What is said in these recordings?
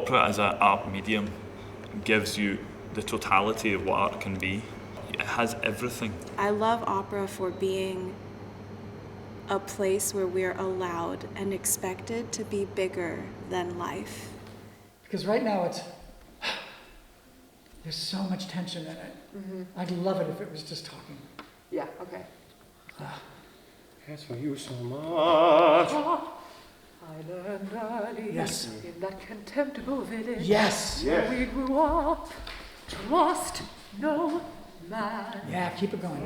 opera as an art medium gives you the totality of what art can be. It has everything. I love opera for being a place where we're allowed and expected to be bigger than life. Because right now there's so much tension in it. I'd love it if it was just talking. Yeah, okay. Yes, for you so much. I learned early Yes. in that contemptible village Yes. where we grew up. Trust no man. Yeah, keep it going.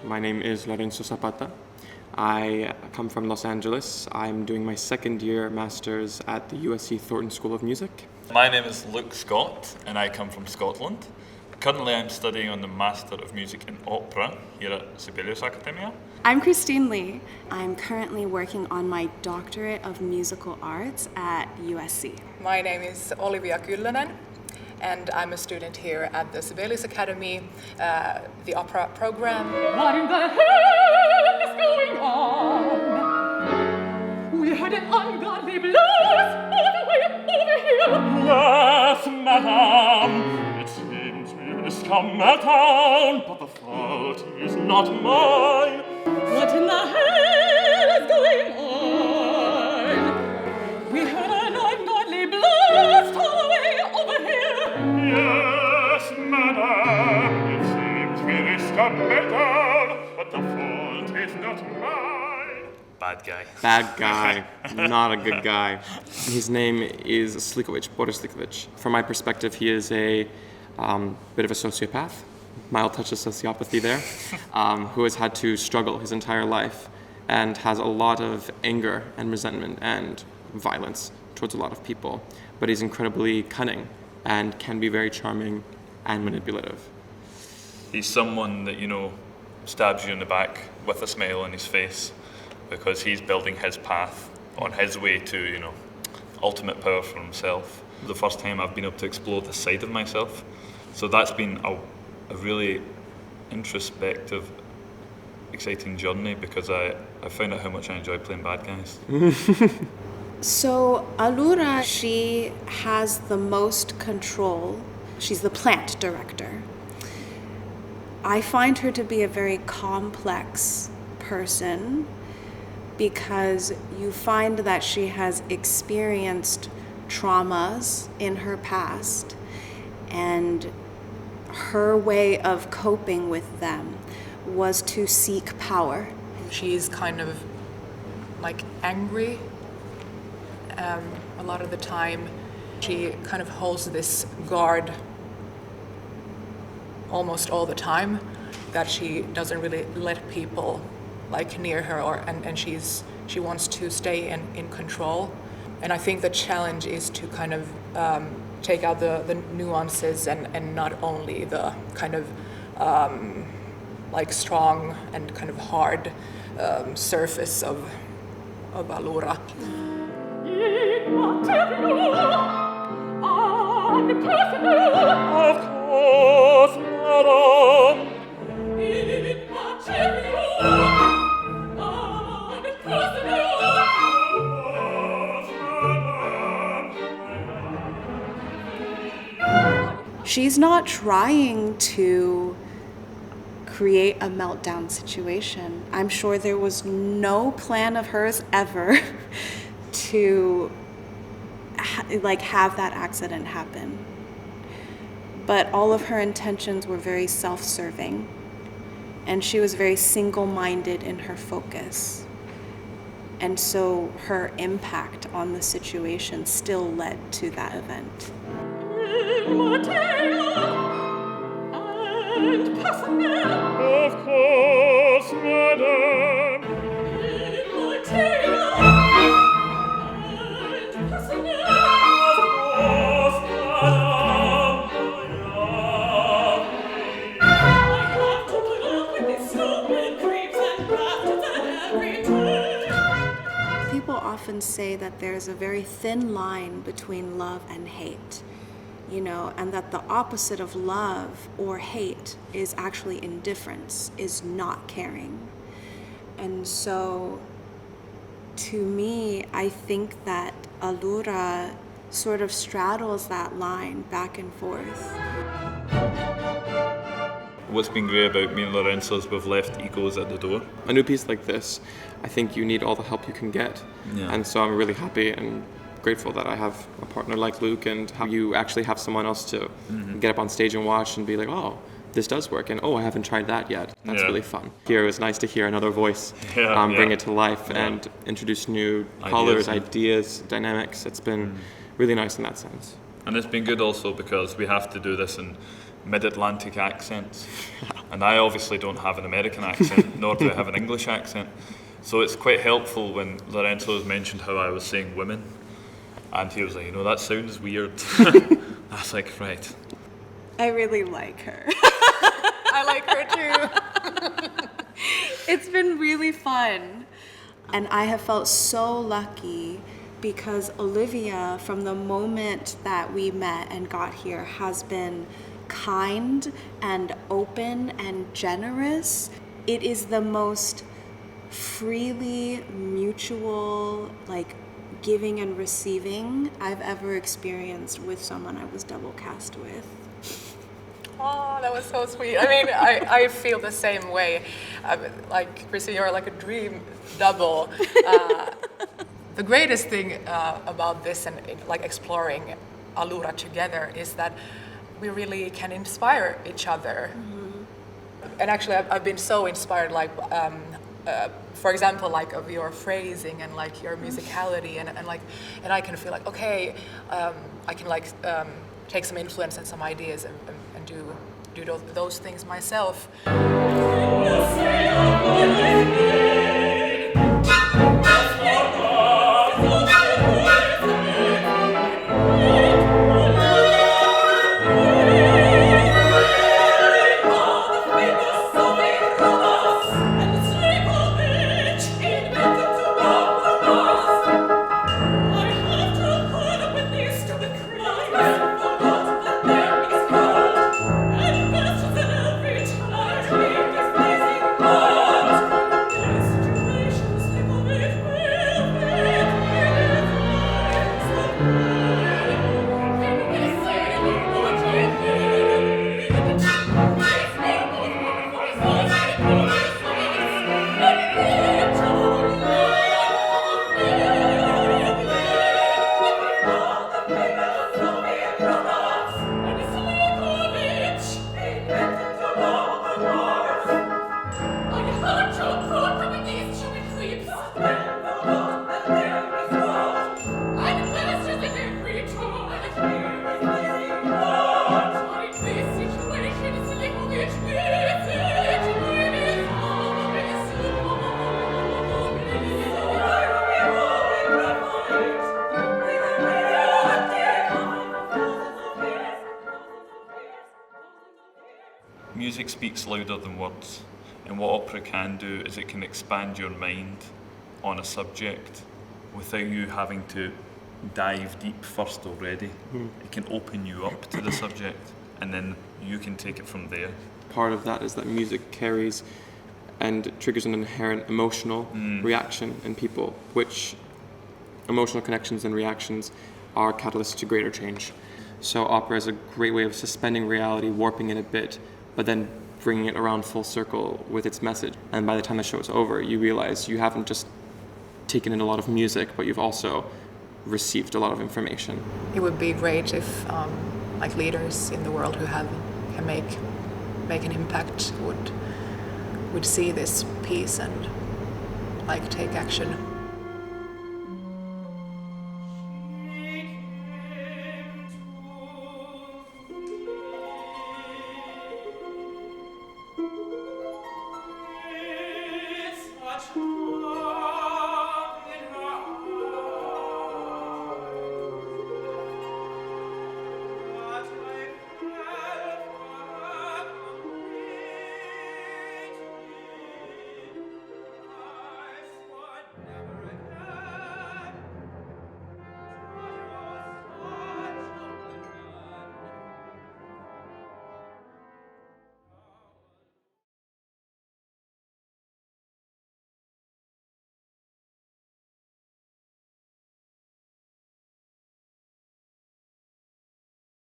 My name is Lorenzo Zapata. I come from Los Angeles. I'm doing my second year master's at the USC Thornton School of Music. My name is Luke Scott, and I come from Scotland. Currently, I'm studying on the Master of Music in Opera here at Sibelius Academia. I'm Christine Lee. I'm currently working on my Doctorate of Musical Arts at USC. My name is Olivia Kyllönen, and I'm a student here at the Sibelius Academy, the opera program. What in the hell is going on? We heard an ungodly blast all the way over here. Yes, madame, it seems we must come down, but the fault is not mine. What in the hell is going on? We heard an ungodly blast all the way over here. Yes, madame, it seems we must come down, but the fault is not mine. Bad guy. Bad guy, not a good guy. His name is Slikovic, Boris Slikovic. From my perspective, he is a bit of a sociopath, mild touch of sociopathy there, who has had to struggle his entire life and has a lot of anger and resentment and violence towards a lot of people. But he's incredibly cunning and can be very charming and manipulative. He's someone that, stabs you in the back with a smile on his face because he's building his path on his way to, ultimate power for himself. The first time I've been able to explore this side of myself. So that's been a really introspective, exciting journey because I found out how much I enjoy playing bad guys. So Allura, she has the most control. She's the plant director. I find her to be a very complex person because you find that she has experienced traumas in her past, and her way of coping with them was to seek power. She's kind of like angry a lot of the time. She kind of holds this guard almost all the time, that she doesn't really let people like near her, and she wants to stay in control. And I think the challenge is to kind of take out the nuances and not only the kind of like strong and kind of hard surface of Allura. Of course, madame. She's not trying to create a meltdown situation. I'm sure there was no plan of hers ever to have that accident happen. But all of her intentions were very self-serving, and she was very single-minded in her focus. And so her impact on the situation still led to that event. Of course, madam. People often say that there's a very thin line between love and hate, you know, and that the opposite of love or hate is actually indifference, is not caring. And so, to me, I think that Allura sort of straddles that line back and forth. What's been great about me and Lorenzo is we've left egos at the door. A new piece like this, I think you need all the help you can get. Yeah. And so I'm really happy and grateful that I have a partner like Luke, and how you actually have someone else to get up on stage and watch and be like, oh, this does work, and oh, I haven't tried that yet. That's really fun. Here it was nice to hear another voice bring it to life and introduce new colors, ideas, dynamics. It's been really nice in that sense. And it's been good also because we have to do this in mid-Atlantic accents. And I obviously don't have an American accent, nor do I have an English accent. So it's quite helpful when Lorenzo has mentioned how I was saying women. And he was like, you know, that sounds weird. I was like, right. I really like her. I like her too. It's been really fun. And I have felt so lucky because Olivia, from the moment that we met and got here, has been kind and open and generous. It is the most freely mutual, like, giving and receiving I've ever experienced with someone I was double cast with. Oh, that was so sweet. I mean, I feel the same way. Like, Chrissy, you're like a dream double. The greatest thing about this and like exploring Allura together is that we really can inspire each other. And actually, I've been so inspired, like, for example, like of your phrasing and like your musicality, and I can feel like, okay, I can like take some influence and some ideas and do those things myself. Music speaks louder than words, and what opera can do is it can expand your mind on a subject without you having to dive deep first already. It can open you up to the subject, and then you can take it from there. Part of that is that music carries and triggers an inherent emotional reaction in people, which emotional connections and reactions are catalysts to greater change. So opera is a great way of suspending reality, warping it a bit, but then bringing it around full circle with its message. And by the time the show is over, you realize you haven't just taken in a lot of music, but you've also received a lot of information. It would be great if like leaders in the world who can make an impact would see this piece and like take action.